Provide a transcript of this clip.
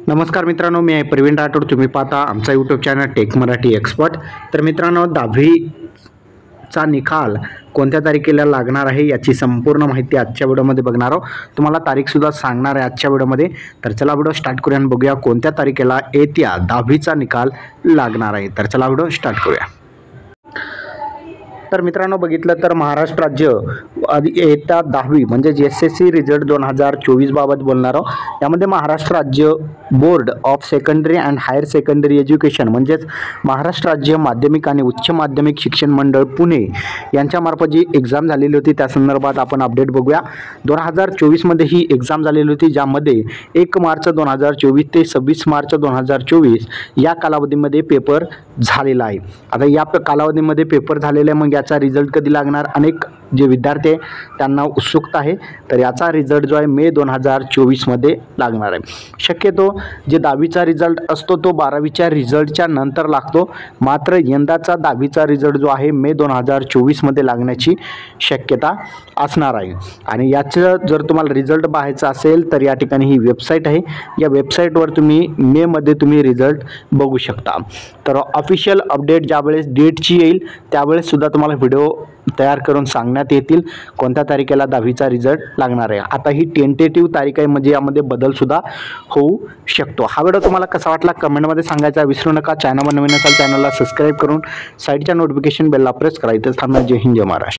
नमस्कार मित्रांनो, मी आहे प्रवीण राठोड. तुम्ही पाहता आमचा YouTube channel tech Marathi expert. तर मित्रांनो, 10वीचा निकाल कोणत्या तारखेला लागणार आहे याची संपूर्ण माहिती आजच्या व्हिडिओमध्ये बघणार आहोत. तुम्हाला तारीखसुद्धा सांगणार आहे आजच्या व्हिडिओमध्ये. तर चला व्हिडिओ स्टार्ट करूया आणि बघूया कोणत्या तारखेला येत्या 10वीचा निकाल लागणार आहे. तर चला व्हिडिओ स्टार्ट करूया. तर मित्रांनो, बघितलं तर महाराष्ट्र राज्य येत्या 10वी म्हणजे SSC रिझल्ट 2024 बाबत बोलणार आहोत. यामध्ये महाराष्ट्र राज्य board of secondary and higher secondary education म्हणजेच महाराष्ट्र राज्य माध्यमिक आणि उच्च माध्यमिक शिक्षण मंडळ पुणे यांच्यामार्फत जी एक्झाम झालेली होती त्या संदर्भात आपण अपडेट बघूया. 2024 मध्ये ही एक्झाम झालेली होती, ज्यामध्ये 1 मार्च 2024 ते 26 मार्च 2024 या कालावधीमध्ये पेपर झालेला आहे. आता या कालावधीमध्ये पेपर झालेले, मग याचा रिझल्ट कधी लागणार? अनेक जे विद्यार्थी त्यांना उत्सुकता आहे. तर याचा रिझल्ट जो आहे मे 2024 मध्ये लागणार आहे. शक्यतो जे 10वीचा रिझल्ट असतो तो 12वीच्या रिझल्टच्या नंतर लागतो, मात्र यंदाचा 10वीचा रिझल्ट जो आहे मे 2024 मध्ये लागण्याची शक्यता असणार आहे. आणि याचं जर तुम्हाला रिझल्ट पाहायचा असेल तर या ठिकाणी ही वेबसाईट आहे. या वेबसाईटवर तुम्ही मे मध्ये तुम्ही रिझल्ट बघू शकता. तर ऑफिशियल अपडेट ज्यावेळेस डेटची येईल त्यावेळेस सुद्धा तुम्हाला व्हिडिओ तयार करून सांगण्यात येतील कोणत्या तारखेला 10वीचा रिझल्ट लागणार आहे. आता ही टेंटेटिव्ह तारीख आहे, म्हणजे यामध्ये बदल सुद्धा होऊ शकतो. हा व्हिडिओ तुम्हाला कसा वाटला कमेंटमध्ये सांगायचा विसरू नका. चॅनलवर नवीन असाल चॅनलला सबस्क्राईब करून साईडच्या नोटिफिकेशन बेलला प्रेस करा. इथेच थांबा. जय हिंद, जय महाराष्ट्र.